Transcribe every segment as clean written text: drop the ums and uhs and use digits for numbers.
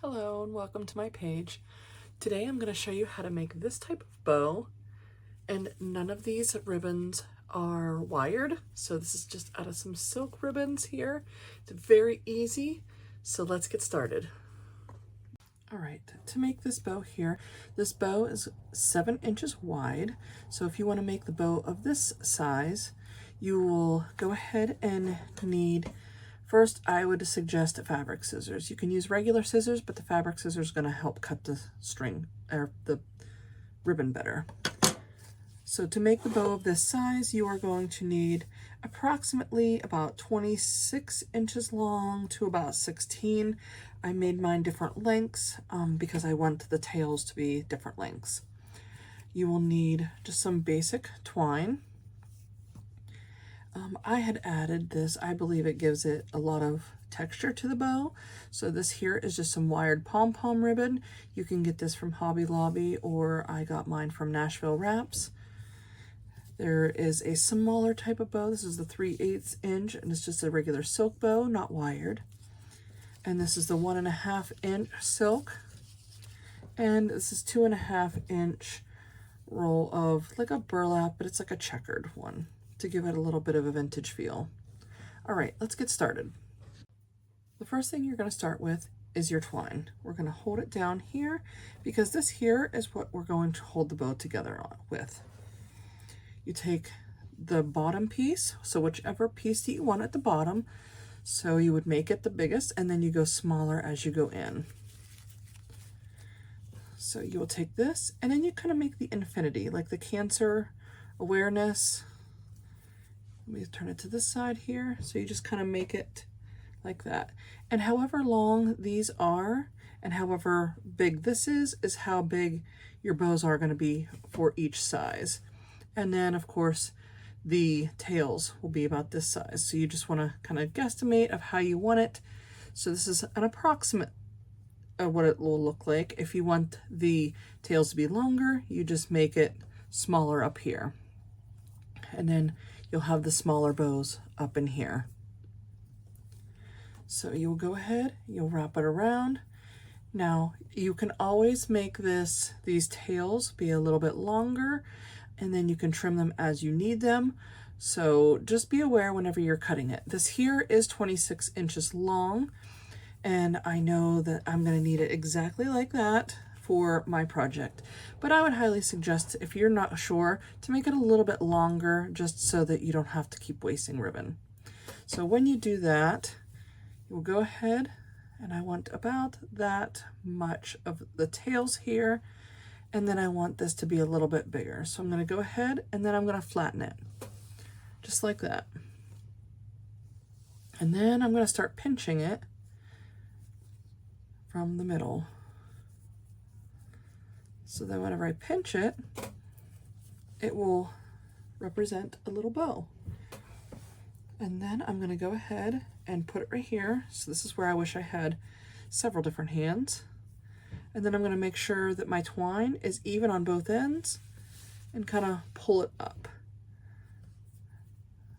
Hello and welcome to my page. Today I'm going to show you how to make this type of bow, and none of these ribbons are wired, so this is just out of some silk ribbons here. It's very easy, so let's get started. Alright, to make this bow here, this bow is 7 inches wide, so if you want to make the bow of this size, you will go ahead and need, first I would suggest fabric scissors. You can use regular scissors, but the fabric scissors are going to help cut the string or the ribbon better. So to make the bow of this size, you are going to need approximately about 26 inches long to about 16. I made mine different lengths because I want the tails to be different lengths. You will need just some basic twine. I had added this, I believe it gives it a lot of texture to the bow. So this here is just some wired pom-pom ribbon. You can get this from Hobby Lobby, or I got mine from Nashville Wraps. There is a smaller type of bow. This is the 3/8 inch, and it's just a regular silk bow, not wired. And this is the 1.5 inch silk. And this is 2.5 inch roll of like a burlap, but it's like a checkered one to give it a little bit of a vintage feel. All right, let's get started. The first thing you're going to start with is your twine. We're going to hold it down here because this here is what we're going to hold the bow together with. You take the bottom piece, so whichever piece that you want at the bottom, so you would make it the biggest, and then you go smaller as you go in. So you will take this, and then you kind of make the infinity, like the Cancer awareness. Let me turn it to this side here. So you just kind of make it like that. And however long these are, and however big this is how big your bows are going to be for each size. And then, of course, the tails will be about this size. So you just want to kind of guesstimate of how you want it. So this is an approximate of what it will look like. If you want the tails to be longer, you just make it smaller up here. And then you'll have the smaller bows up in here. So you'll go ahead, you'll wrap it around. Now, you can always make these tails be a little bit longer, and then you can trim them as you need them. So just be aware whenever you're cutting it. This here is 26 inches long, and I know that I'm going to need it exactly like that for my project. But I would highly suggest, if you're not sure, to make it a little bit longer just so that you don't have to keep wasting ribbon. So when you do that, you'll go ahead, and I want about that much of the tails here. And then I want this to be a little bit bigger. So I'm going to go ahead, and then I'm going to flatten it just like that. And then I'm going to start pinching it from the middle. So then whenever I pinch it, it will represent a little bow. And then I'm going to go ahead and put it right here. So this is where I wish I had several different hands. And then I'm going to make sure that my twine is even on both ends and kind of pull it up.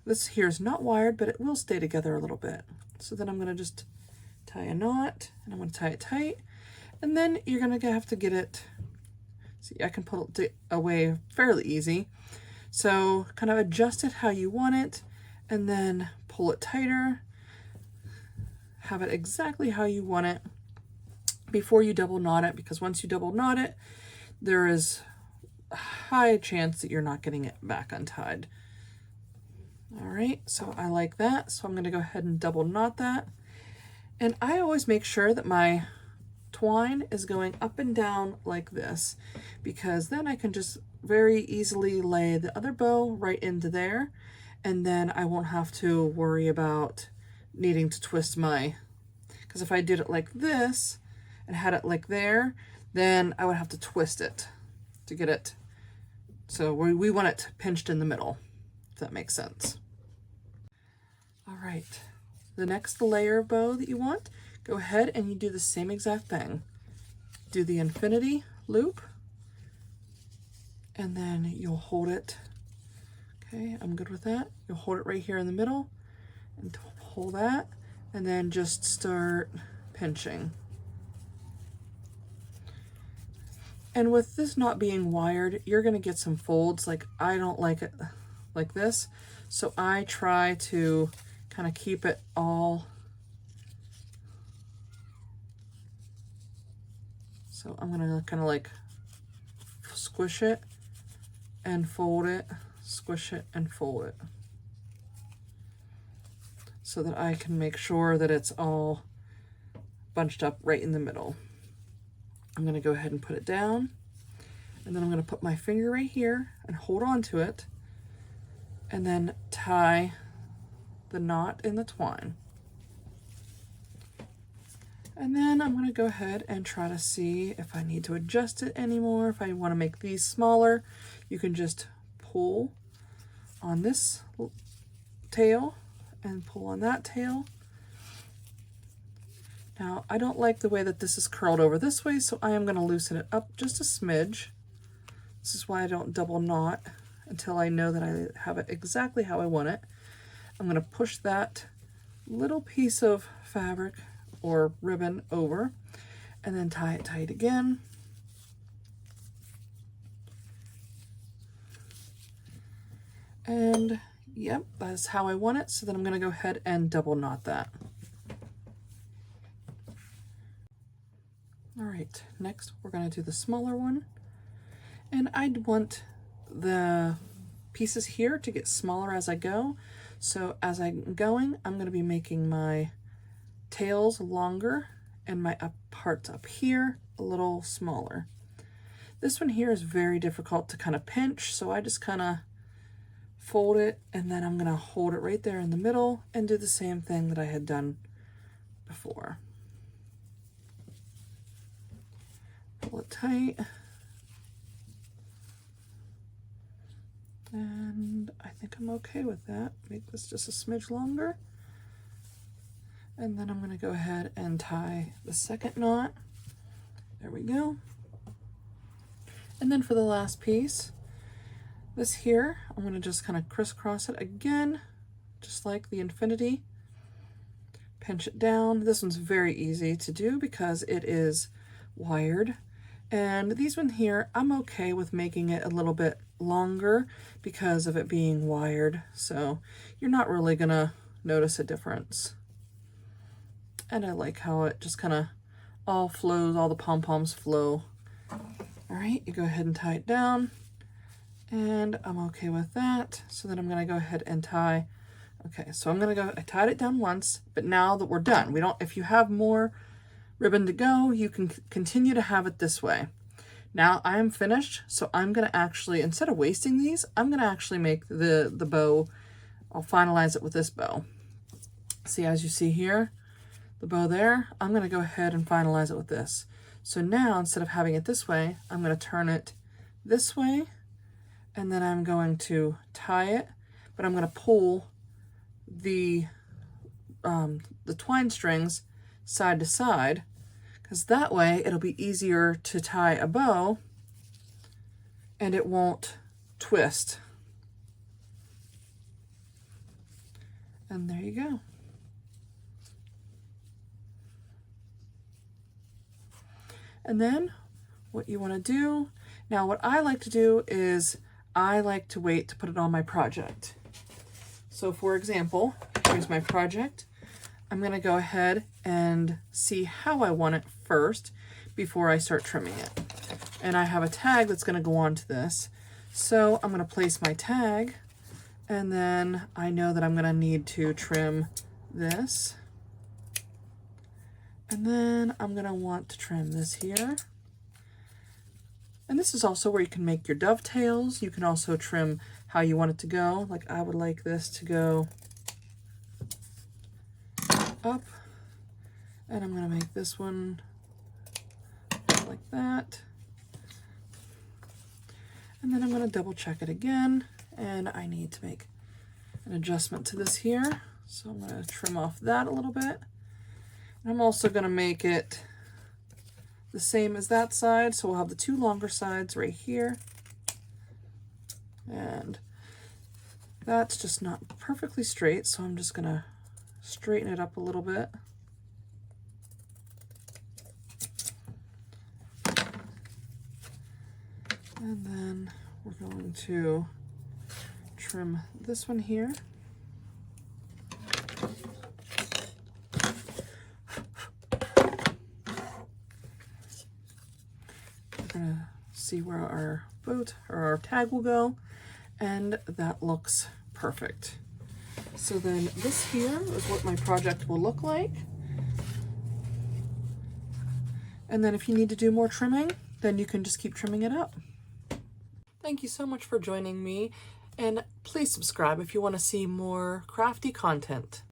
This here is not wired, but it will stay together a little bit. So then I'm going to just tie a knot, and I'm going to tie it tight. And then you're going to have to get it, see, I can pull it away fairly easy. So kind of adjust it how you want it, and then pull it tighter. Have it exactly how you want it before you double knot it, because once you double knot it, there is a high chance that you're not getting it back untied. All right, so I like that. So I'm going to go ahead and double knot that. And I always make sure that my twine is going up and down like this, because then I can just very easily lay the other bow right into there, and then I won't have to worry about needing to twist because if I did it like this and had it like there, then I would have to twist it to get it. So we want it pinched in the middle, if that makes sense. All right, the next layer of bow that you want, go ahead and you do the same exact thing. Do the infinity loop, and then you'll hold it. Okay, I'm good with that. You'll hold it right here in the middle and pull that, and then just start pinching. And with this not being wired, you're going to get some folds. Like, I don't like it like this. So I try to kind of keep it all. So I'm going to kind of like squish it and fold it, squish it and fold it, so that I can make sure that it's all bunched up right in the middle. I'm going to go ahead and put it down, and then I'm going to put my finger right here and hold on to it, and then tie the knot in the twine. And then I'm going to go ahead and try to see if I need to adjust it anymore. If I want to make these smaller, you can just pull on this tail and pull on that tail. Now, I don't like the way that this is curled over this way, so I am going to loosen it up just a smidge. This is why I don't double knot until I know that I have it exactly how I want it. I'm going to push that little piece of fabric or ribbon over and then tie it tight again. And yep, that's how I want it. So then I'm going to go ahead and double knot that. All right, next we're going to do the smaller one. And I'd want the pieces here to get smaller as I go. So as I'm going, I'm going to be making my tails longer and my parts up here a little smaller. This one here is very difficult to kind of pinch, so I just kind of fold it, and then I'm going to hold it right there in the middle and do the same thing that I had done before. Pull it tight. And I think I'm okay with that. Make this just a smidge longer. And then I'm going to go ahead and tie the second knot. There we go. And then for the last piece, this here, I'm going to just kind of crisscross it again, just like the infinity. Pinch it down. This one's very easy to do because it is wired. And these one here, I'm okay with making it a little bit longer because of it being wired. So you're not really going to notice a difference. And I like how it just kind of all flows, all the pom-poms flow. All right, you go ahead and tie it down. And I'm okay with that. So then I'm going to go ahead and tie. Okay, so I tied it down once, but now that we're done, if you have more ribbon to go, you can continue to have it this way. Now I am finished, so I'm going to actually, instead of wasting these, I'm going to actually make the bow. I'll finalize it with this bow. See, as you see here, the bow there, I'm going to go ahead and finalize it with this. So now, instead of having it this way, I'm going to turn it this way, and then I'm going to tie it, but I'm going to pull the twine strings side to side, because that way it'll be easier to tie a bow and it won't twist. And there you go. And then what you want to do, now what I like to do is I like to wait to put it on my project. So for example, here's my project. I'm going to go ahead and see how I want it first before I start trimming it. And I have a tag that's going to go on to this. So I'm going to place my tag, and then I know that I'm going to need to trim this. And then I'm going to want to trim this here. And this is also where you can make your dovetails. You can also trim how you want it to go. Like I would like this to go up. And I'm going to make this one like that. And then I'm going to double check it again. And I need to make an adjustment to this here. So I'm going to trim off that a little bit. I'm also going to make it the same as that side, so we'll have the two longer sides right here. And that's just not perfectly straight, so I'm just going to straighten it up a little bit. And then we're going to trim this one here. We're gonna see where our boat or our tag will go, and that looks perfect. So then this here is what my project will look like. And then if you need to do more trimming, then you can just keep trimming it up. Thank you so much for joining me, and please subscribe if you want to see more crafty content.